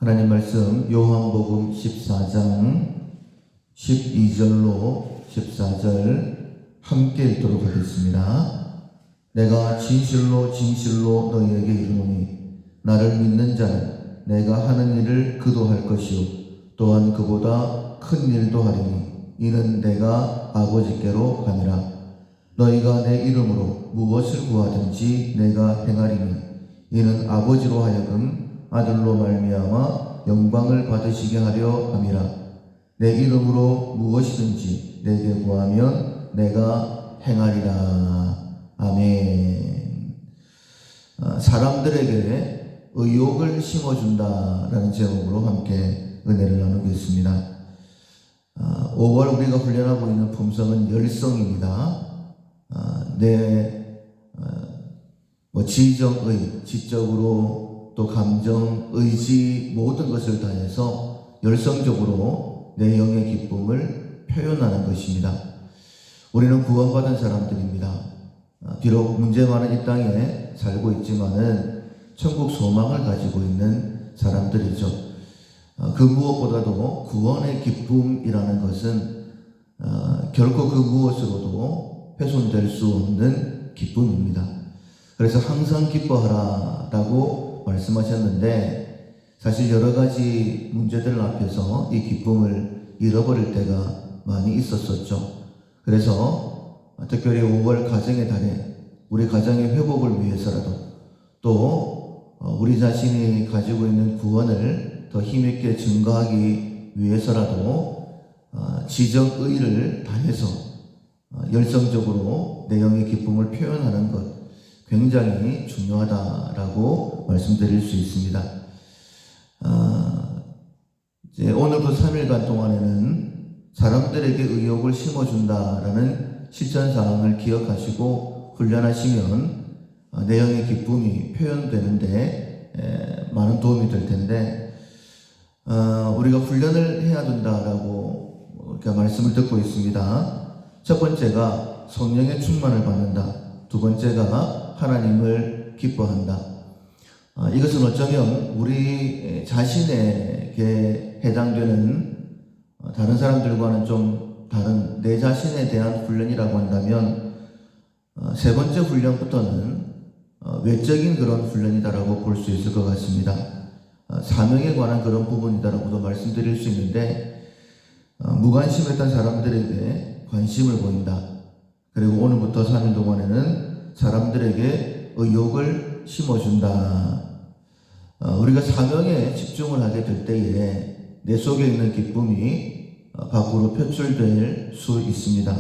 하나님 말씀 요한복음 14장 12절로 14절 함께 읽도록 하겠습니다. 내가 진실로 진실로 너희에게 이르노니 나를 믿는 자는 내가 하는 일을 그도 할 것이요 또한 그보다 큰 일도 하리니 이는 내가 아버지께로 가니라. 너희가 내 이름으로 무엇을 구하든지 내가 행하리니 이는 아버지로 하여금 아들로 말미암아 영광을 받으시게 하려 함이라. 내 이름으로 무엇이든지 내게 구하면 내가 행하리라. 아멘. 사람들에게 의욕을 심어준다라는 제목으로 함께 은혜를 나누겠습니다. 5월 우리가 훈련하고 있는 품성은 열성입니다. 지정의, 지적으로 또 감정, 의지 모든 것을 다해서 열성적으로 내 영의 기쁨을 표현하는 것입니다. 우리는 구원받은 사람들입니다. 비록 문제 많은 이 땅에 살고 있지만은 천국 소망을 가지고 있는 사람들이죠. 그 무엇보다도 구원의 기쁨이라는 것은 결코 그 무엇으로도 훼손될 수 없는 기쁨입니다. 그래서 항상 기뻐하라라고 말씀하셨는데 사실 여러 가지 문제들 앞에서 이 기쁨을 잃어버릴 때가 많이 있었었죠. 그래서 특별히 5월 가정의 달에 우리 가정의 회복을 위해서라도 또 우리 자신이 가지고 있는 구원을 더 힘있게 증거하기 위해서라도 지정의를 다해서 열성적으로 내 영의 기쁨을 표현하는 것 굉장히 중요하다라고 말씀드릴 수 있습니다. 이제 오늘부터 3일간 동안에는 사람들에게 의욕을 심어준다라는 실천사항을 기억하시고 훈련하시면 내 영의 기쁨이 표현되는데 많은 도움이 될 텐데 우리가 훈련을 해야 된다라고 이렇게 말씀을 듣고 있습니다. 첫 번째가 성령의 충만을 받는다. 두 번째가 하나님을 기뻐한다. 이것은 어쩌면 우리 자신에게 해당되는 다른 사람들과는 좀 다른 내 자신에 대한 훈련이라고 한다면 세 번째 훈련부터는 외적인 그런 훈련이다라고 볼 수 있을 것 같습니다. 사명에 관한 그런 부분이다라고도 말씀드릴 수 있는데 무관심했던 사람들에게 관심을 보인다. 그리고 오늘부터 3일 동안에는 사람들에게 의욕을 심어준다. 우리가 사명에 집중을 하게 될 때에 내 속에 있는 기쁨이 밖으로 표출될 수 있습니다.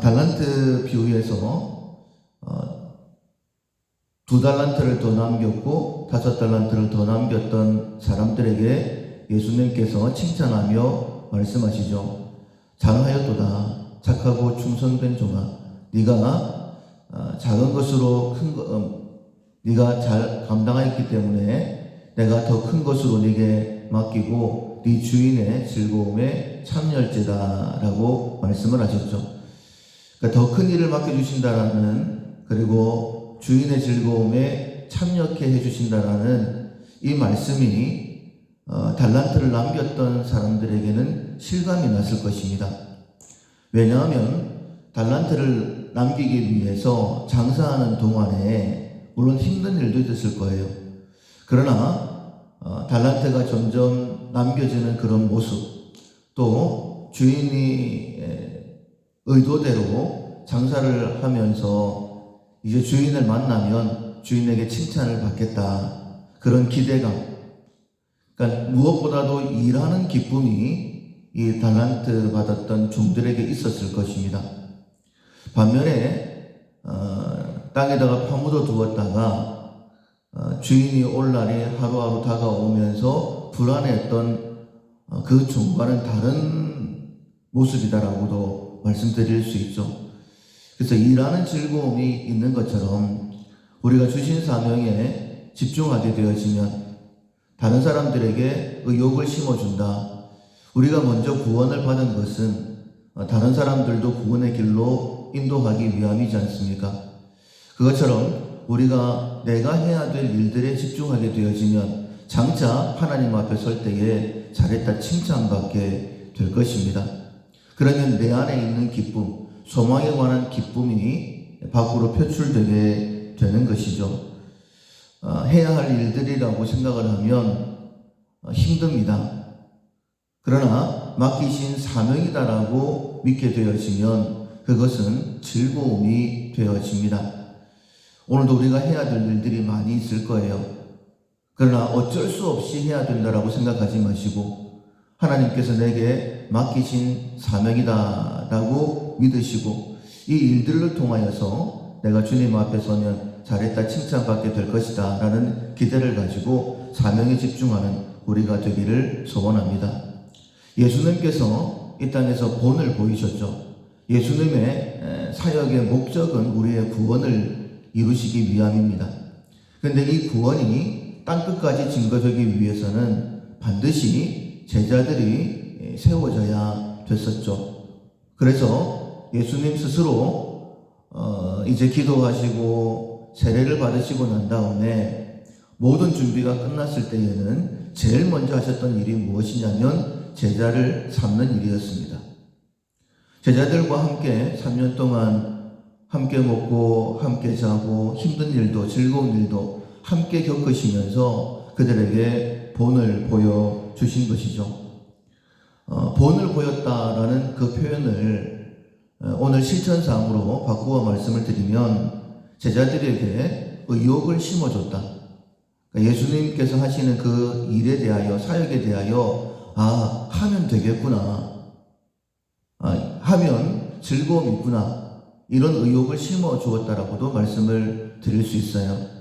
달란트 비유에서 2달란트를 더 남겼고 5달란트를 더 남겼던 사람들에게 예수님께서 칭찬하며 말씀하시죠. 잘하였도다. 착하고 충성된 종아. 네가 작은 것으로 네가 잘 감당하였기 때문에 내가 더 큰 것으로 네게 맡기고 네 주인의 즐거움에 참여할지다라고 말씀을 하셨죠. 그러니까 더 큰 일을 맡겨주신다라는 그리고 주인의 즐거움에 참여케 해주신다라는 이 말씀이 달란트를 남겼던 사람들에게는 실감이 났을 것입니다. 왜냐하면 달란트를 남기기 위해서 장사하는 동안에 물론 힘든 일도 있었을 거예요. 그러나 달란트가 점점 남겨지는 그런 모습, 또 주인이 의도대로 장사를 하면서 이제 주인을 만나면 주인에게 칭찬을 받겠다. 그런 기대감. 그러니까 무엇보다도 일하는 기쁨이 이 달란트 받았던 종들에게 있었을 것입니다. 반면에 땅에다가 파묻어 두었다가 주인이 올 날이 하루하루 다가오면서 불안했던 그 종과는 다른 모습이다라고도 말씀드릴 수 있죠. 그래서 일하는 즐거움이 있는 것처럼 우리가 주신 사명에 집중하게 되어지면 다른 사람들에게 의욕을 심어준다. 우리가 먼저 구원을 받은 것은 다른 사람들도 구원의 길로 인도하기 위함이지 않습니까? 그것처럼 우리가 내가 해야 될 일들에 집중하게 되어지면 장차 하나님 앞에 설 때에 잘했다 칭찬받게 될 것입니다. 그러면 내 안에 있는 기쁨, 소망에 관한 기쁨이 밖으로 표출되게 되는 것이죠. 해야 할 일들이라고 생각을 하면 힘듭니다. 그러나 맡기신 사명이다라고 믿게 되어지면 그것은 즐거움이 되어집니다. 오늘도 우리가 해야 될 일들이 많이 있을 거예요. 그러나 어쩔 수 없이 해야 된다라고 생각하지 마시고 하나님께서 내게 맡기신 사명이다라고 믿으시고 이 일들을 통하여서 내가 주님 앞에 서면 잘했다 칭찬받게 될 것이다 라는 기대를 가지고 사명에 집중하는 우리가 되기를 소원합니다. 예수님께서 이 땅에서 본을 보이셨죠. 예수님의 사역의 목적은 우리의 구원을 이루시기 위함입니다. 그런데 이 구원이 땅끝까지 증거되기 위해서는 반드시 제자들이 세워져야 됐었죠. 그래서 예수님 스스로 이제 기도하시고 세례를 받으시고 난 다음에 모든 준비가 끝났을 때에는 제일 먼저 하셨던 일이 무엇이냐면 제자를 삼는 일이었습니다. 제자들과 함께 3년 동안 함께 먹고 함께 자고 힘든 일도 즐거운 일도 함께 겪으시면서 그들에게 본을 보여주신 것이죠. 본을 보였다라는 그 표현을 오늘 실천상으로 바꾸어 말씀을 드리면 제자들에게 의욕을 심어줬다. 그러니까 예수님께서 하시는 그 일에 대하여 사역에 대하여 하면 되겠구나. 하면 즐거움이 있구나. 이런 의욕을 심어주었다라고도 말씀을 드릴 수 있어요.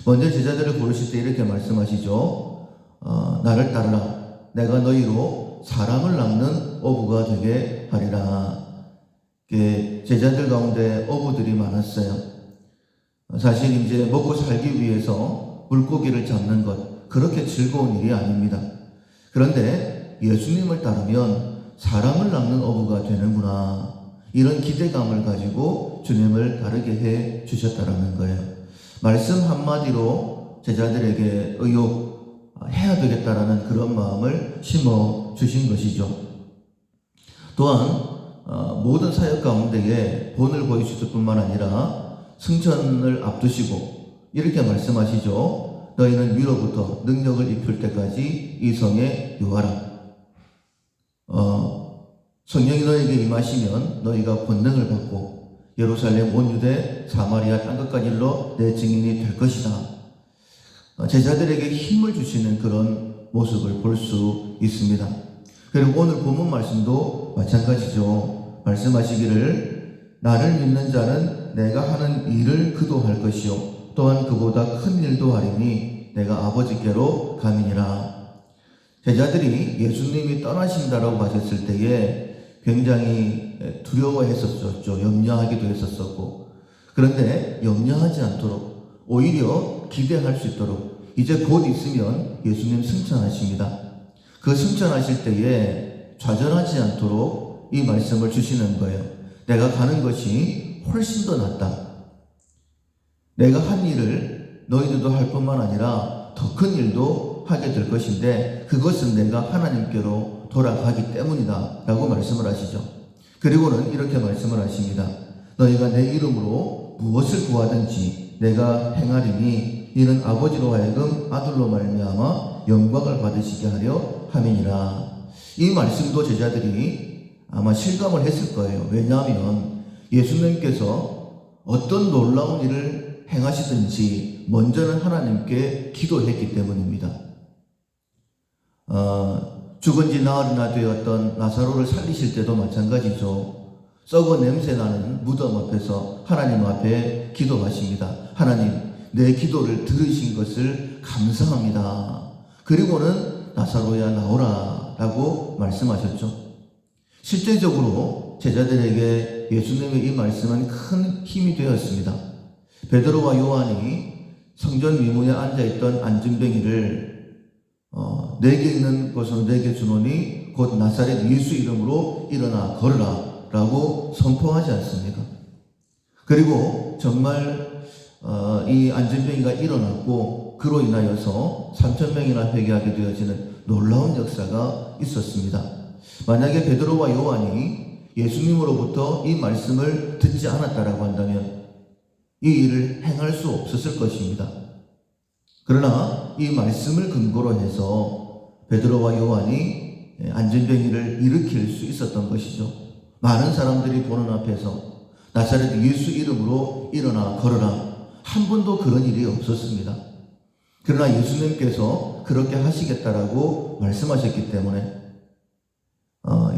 먼저 제자들을 부르실 때 이렇게 말씀하시죠. 나를 따르라. 내가 너희로 사람을 낳는 어부가 되게 하리라. 제자들 가운데 어부들이 많았어요. 사실 이제 먹고 살기 위해서 물고기를 잡는 것, 그렇게 즐거운 일이 아닙니다. 그런데 예수님을 따르면 사람을 낳는 어부가 되는구나. 이런 기대감을 가지고 주님을 따르게 해 주셨다라는 거예요. 말씀 한마디로 제자들에게 의욕해야 되겠다라는 그런 마음을 심어 주신 것이죠. 또한 모든 사역 가운데에 본을 보이실 뿐만 아니라 승천을 앞두시고 이렇게 말씀하시죠. 너희는 위로부터 능력을 입힐 때까지 이 성에 유하라. 성령이 너에게 임하시면 너희가 권능을 받고 예루살렘 온 유대 사마리아 땅끝까지 일러 내 증인이 될 것이다. 제자들에게 힘을 주시는 그런 모습을 볼 수 있습니다. 그리고 오늘 본문 말씀도 마찬가지죠. 말씀하시기를 나를 믿는 자는 내가 하는 일을 그도 할 것이요 또한 그보다 큰 일도 하리니 내가 아버지께로 가미니라. 제자들이 예수님이 떠나신다라고 하셨을 때에 굉장히 두려워했었죠. 염려하기도 했었고 그런데 염려하지 않도록 오히려 기대할 수 있도록 이제 곧 있으면 예수님 승천하십니다. 그 승천하실 때에 좌절하지 않도록 이 말씀을 주시는 거예요. 내가 가는 것이 훨씬 더 낫다. 내가 한 일을 너희들도 할 뿐만 아니라 더 큰 일도 하게 될 것인데 그것은 내가 하나님께로 돌아가기 때문이다 라고 말씀을 하시죠. 그리고는 이렇게 말씀을 하십니다. 너희가 내 이름으로 무엇을 구하든지 내가 행하리니 이는 아버지로 하여금 아들로 말미암아 영광을 받으시게 하려 함이니라. 이 말씀도 제자들이 아마 실감을 했을 거예요. 왜냐하면 예수님께서 어떤 놀라운 일을 행하시든지 먼저는 하나님께 기도했기 때문입니다. 죽은 지 나흘이나 되었던 나사로를 살리실 때도 마찬가지죠. 썩어 냄새나는 무덤 앞에서 하나님 앞에 기도하십니다. 하나님, 내 기도를 들으신 것을 감사합니다. 그리고는 나사로야 나오라 라고 말씀하셨죠. 실제적으로 제자들에게 예수님의 이 말씀은 큰 힘이 되었습니다. 베드로와 요한이 성전 위문에 앉아있던 안진뱅이를 내게 있는 것으로 내게 주노니 곧 나사렛 예수 이름으로 일어나 걸으라 라고 선포하지 않습니까? 그리고 정말 이 안진뱅이가 일어났고 그로 인하여서 3,000명이나 회개하게 되어지는 놀라운 역사가 있었습니다. 만약에 베드로와 요한이 예수님으로부터 이 말씀을 듣지 않았다라고 한다면 이 일을 행할 수 없었을 것입니다. 그러나 이 말씀을 근거로 해서 베드로와 요한이 안전뱅이를 일으킬 수 있었던 것이죠. 많은 사람들이 보는 앞에서 나사렛 예수 이름으로 일어나 걸어라. 한 번도 그런 일이 없었습니다. 그러나 예수님께서 그렇게 하시겠다라고 말씀하셨기 때문에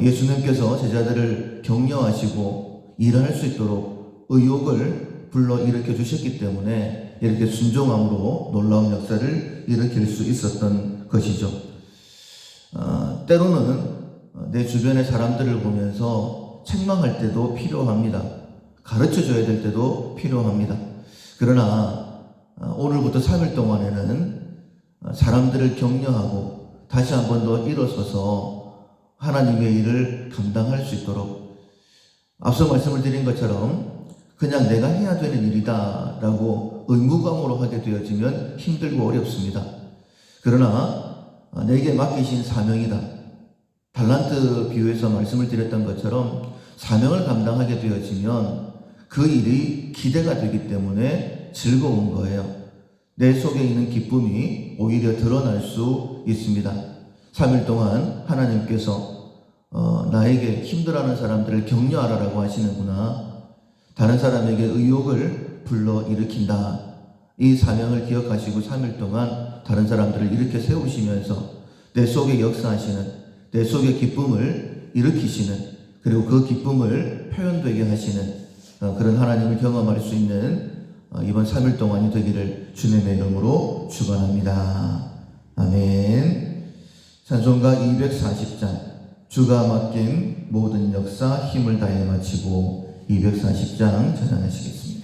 예수님께서 제자들을 격려하시고 일할 수 있도록 의욕을 불러 일으켜 주셨기 때문에 이렇게 순종함으로 놀라운 역사를 일으킬 수 있었던 것이죠. 때로는 내 주변의 사람들을 보면서 책망할 때도 필요합니다. 가르쳐줘야 될 때도 필요합니다. 그러나 오늘부터 3일 동안에는 사람들을 격려하고 다시 한 번 더 일어서서 하나님의 일을 감당할 수 있도록 앞서 말씀을 드린 것처럼 그냥 내가 해야 되는 일이다 라고 의무감으로 하게 되어지면 힘들고 어렵습니다. 그러나 내게 맡기신 사명이다. 달란트 비유에서 말씀을 드렸던 것처럼 사명을 감당하게 되어지면 그 일이 기대가 되기 때문에 즐거운 거예요. 내 속에 있는 기쁨이 오히려 드러날 수 있습니다. 3일 동안 하나님께서 나에게 힘들어하는 사람들을 격려하라라고 하시는구나. 다른 사람에게 의욕을 불러 일으킨다. 이 사명을 기억하시고 3일 동안 다른 사람들을 일으켜 세우시면서 내 속에 역사하시는, 내 속에 기쁨을 일으키시는, 그리고 그 기쁨을 표현되게 하시는 그런 하나님을 경험할 수 있는 이번 3일 동안이 되기를 주님의 이름으로 축원합니다. 아멘. 찬송가 240장 주가 맡긴 모든 역사 힘을 다해 마치고 240장 찬양하시겠습니다.